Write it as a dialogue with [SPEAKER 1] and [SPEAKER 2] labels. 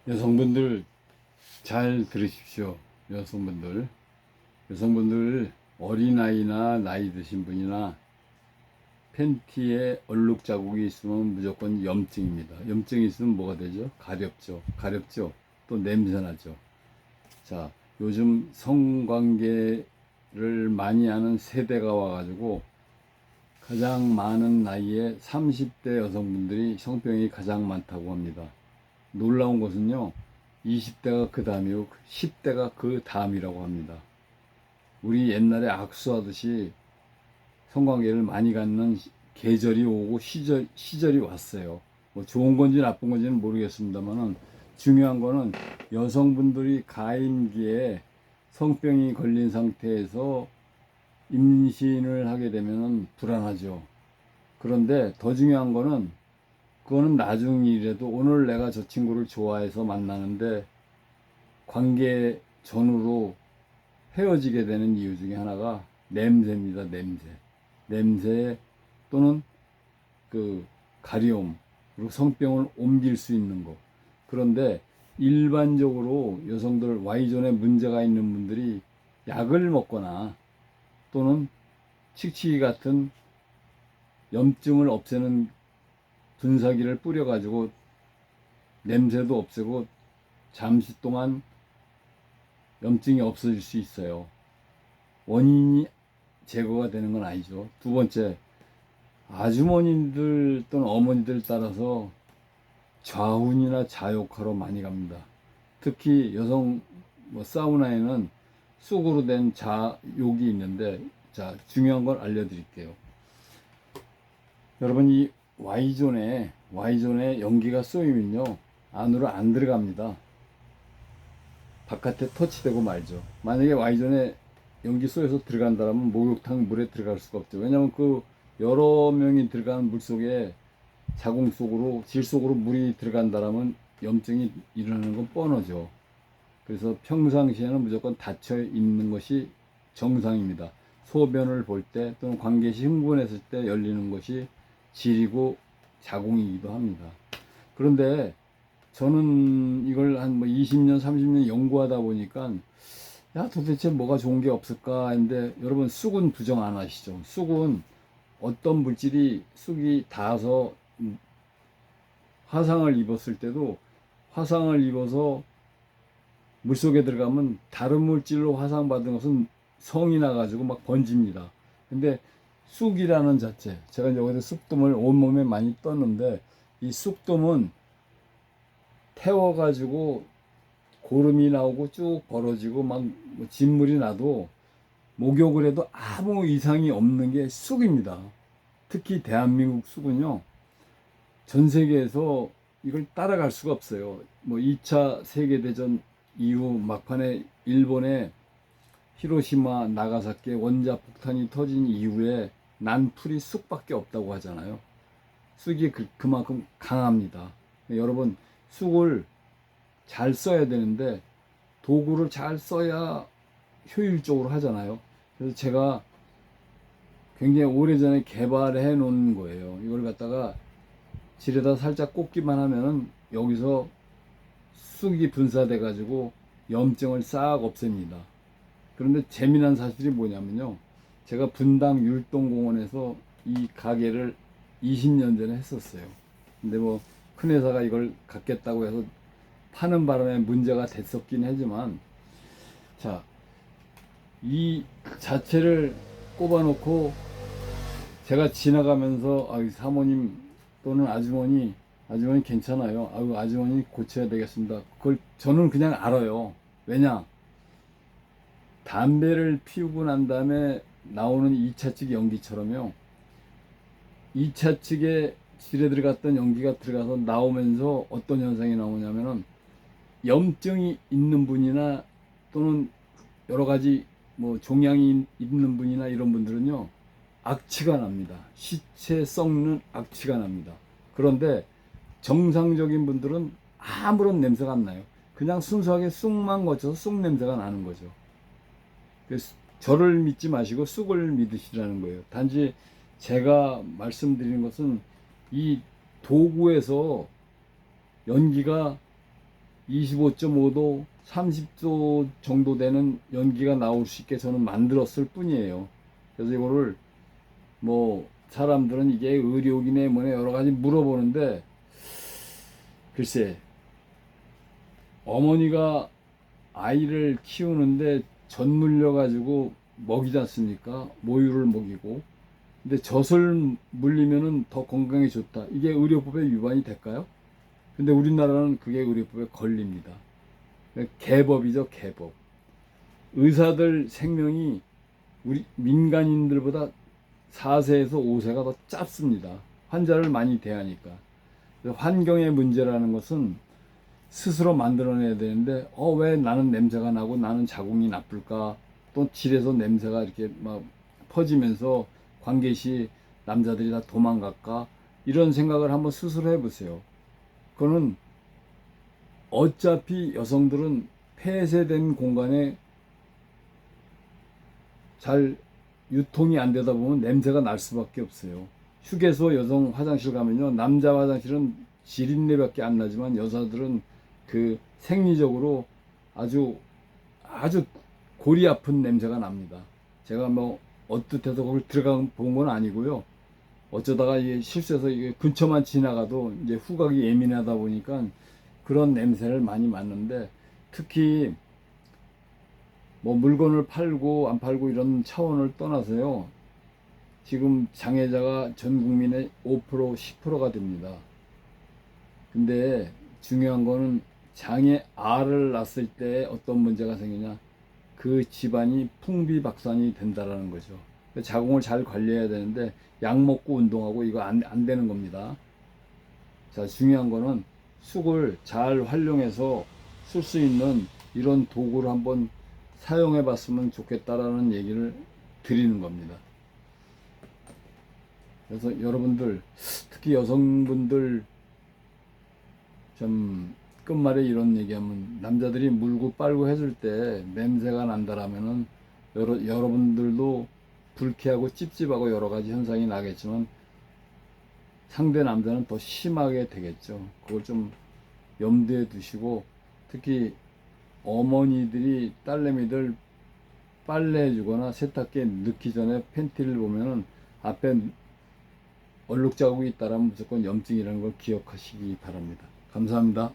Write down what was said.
[SPEAKER 1] 여성분들 잘 들으십시오. 여성분들 어린아이나 나이 드신 분이나 팬티에 얼룩 자국이 있으면 무조건 염증입니다. 염증이 있으면 뭐가 되죠? 가렵죠. 또 냄새나죠. 자, 요즘 성관계를 많이 하는 세대가 와가지고 가장 많은 나이에 30대 여성분들이 성병이 가장 많다고 합니다. 놀라운 것은요, 20대가 그 다음이고 10대가 그 다음이라고 합니다. 우리 옛날에 악수하듯이 성관계를 많이 갖는 계절이 오고 시절이 왔어요. 뭐 좋은 건지 나쁜 건지는 모르겠습니다만은 중요한 거는 여성분들이 가임기에 성병이 걸린 상태에서 임신을 하게 되면은 불안하죠. 그런데 더 중요한 거는 그거는 나중 일이라도 오늘 내가 저 친구를 좋아해서 만나는데 관계 전후로 헤어지게 되는 이유 중에 하나가 냄새입니다. 냄새 또는 그 가려움, 그리고 성병을 옮길 수 있는 것. 그런데 일반적으로 여성들 Y존에 문제가 있는 분들이 약을 먹거나 또는 칙칙이 같은 염증을 없애는 분사기를 뿌려가지고 냄새도 없애고 잠시 동안 염증이 없어질 수 있어요. 원인이 제거가 되는 건 아니죠. 두 번째, 아주머니들 또는 어머니들 따라서 좌훈이나 자욕하러 많이 갑니다. 특히 여성 사우나에는 쑥으로 된 자욕이 있는데, 자, 중요한 걸 알려드릴게요. 여러분, 이 Y존에 연기가 쏘이면요, 안으로 안 들어갑니다. 바깥에 터치되고 말죠. 만약에 Y존에 연기 쏘여서 들어간다면 목욕탕 물에 들어갈 수가 없죠. 왜냐하면 그 여러 명이 들어가는 물 속에 자궁 속으로, 질 속으로 물이 들어간다면 염증이 일어나는 건 뻔하죠. 그래서 평상시에는 무조건 닫혀 있는 것이 정상입니다. 소변을 볼 때 또는 관계시 흥분했을 때 열리는 것이 질이고 자궁이기도 합니다. 그런데 저는 이걸 한 20년, 30년 연구하다 보니까 야, 도대체 뭐가 좋은 게 없을까 했는데, 여러분, 쑥은 부정 안 하시죠? 쑥은 어떤 물질이 쑥이 닿아서 화상을 입었을 때도 화상을 입어서 물속에 들어가면 다른 물질로 화상받은 것은 성이 나가지고 막 번집니다. 근데 쑥이라는 자체, 제가 여기서 쑥돔을 온몸에 많이 떴는데, 이 쑥돔은 태워가지고 고름이 나오고 쭉 벌어지고 막 진물이 나도 목욕을 해도 아무 이상이 없는 게 쑥입니다. 특히 대한민국 쑥은요, 전 세계에서 이걸 따라갈 수가 없어요. 2차 세계대전 이후 막판에 일본의 히로시마, 나가사키 원자 폭탄이 터진 이후에 난 풀이 쑥밖에 없다고 하잖아요. 쑥이 그만큼 강합니다. 여러분, 쑥을 잘 써야 되는데 도구를 잘 써야 효율적으로 하잖아요. 그래서 제가 굉장히 오래전에 개발해 놓은 거예요. 이걸 갖다가 질에다 살짝 꽂기만 하면은 여기서 쑥이 분사돼 가지고 염증을 싹 없앱니다. 그런데 재미난 사실이 뭐냐면요, 제가 분당 율동공원에서 이 가게를 20년 전에 했었어요. 근데 큰 회사가 이걸 갖겠다고 해서 파는 바람에 문제가 됐었긴 하지만, 자, 이 자체를 꼽아놓고 제가 지나가면서 사모님 또는 아주머니 괜찮아요. 아주머니 고쳐야 되겠습니다. 그걸 저는 그냥 알아요. 왜냐? 담배를 피우고 난 다음에 나오는 2차 측 연기처럼요, 2차 측에 질에 들어갔던 연기가 들어가서 나오면서 어떤 현상이 나오냐면은 염증이 있는 분이나 또는 여러 가지 종양이 있는 분이나 이런 분들은요, 악취가 납니다. 시체 썩는 악취가 납니다. 그런데 정상적인 분들은 아무런 냄새가 안 나요. 그냥 순수하게 쑥만 거쳐서 쑥 냄새가 나는 거죠. 그래서 저를 믿지 마시고 쑥을 믿으시라는 거예요. 단지 제가 말씀드리는 것은 이 도구에서 연기가 25.5도, 30도 정도 되는 연기가 나올 수 있게 저는 만들었을 뿐이에요. 그래서 이거를 뭐 사람들은 이게 의료기네 뭐네 여러 가지 물어보는데, 글쎄, 어머니가 아이를 키우는데 젖 물려 가지고 먹이지 않습니까? 모유를 먹이고. 근데 젖을 물리면은 더 건강에 좋다. 이게 의료법에 위반이 될까요? 근데 우리나라는 그게 의료법에 걸립니다. 개법이죠, 개법. 의사들 생명이 우리 민간인들보다 4세에서 5세가 더 짧습니다. 환자를 많이 대하니까. 환경의 문제라는 것은 스스로 만들어내야 되는데, 왜 나는 냄새가 나고 나는 자궁이 나쁠까? 또 질에서 냄새가 이렇게 막 퍼지면서 관계시 남자들이 다 도망갈까? 이런 생각을 한번 스스로 해보세요. 그거는 어차피 여성들은 폐쇄된 공간에 잘 유통이 안 되다 보면 냄새가 날 수밖에 없어요. 휴게소 여성 화장실 가면요, 남자 화장실은 지린내밖에 안 나지만 여자들은 그 생리적으로 아주 아주 골이 아픈 냄새가 납니다. 제가 뭐 어뜻해서 거기 들어가 본 건 아니고요. 어쩌다가 이게 실수해서 이게 근처만 지나가도 이제 후각이 예민하다 보니까 그런 냄새를 많이 맡는데, 특히 뭐 물건을 팔고 안 팔고 이런 차원을 떠나서요, 지금 장애자가 전 국민의 5% 10%가 됩니다. 근데 중요한 거는 장애 아를 낳았을 때 어떤 문제가 생기냐, 그 집안이 풍비박산이 된다라는 거죠. 자궁을 잘 관리해야 되는데 약 먹고 운동하고 이거 안 되는 겁니다. 자, 중요한 거는 쑥을 잘 활용해서 쓸 수 있는 이런 도구를 한번 사용해 봤으면 좋겠다라는 얘기를 드리는 겁니다. 그래서 여러분들, 특히 여성분들, 좀 끝말에 이런 얘기하면, 남자들이 물고 빨고 해줄 때 냄새가 난다라면은 여러분들도 불쾌하고 찝찝하고 여러 가지 현상이 나겠지만 상대 남자는 더 심하게 되겠죠. 그걸 좀 염두에 두시고, 특히 어머니들이 딸내미들 빨래해 주거나 세탁기에 넣기 전에 팬티를 보면은 앞에 얼룩 자국이 있다라면 무조건 염증이라는 걸 기억하시기 바랍니다. 감사합니다.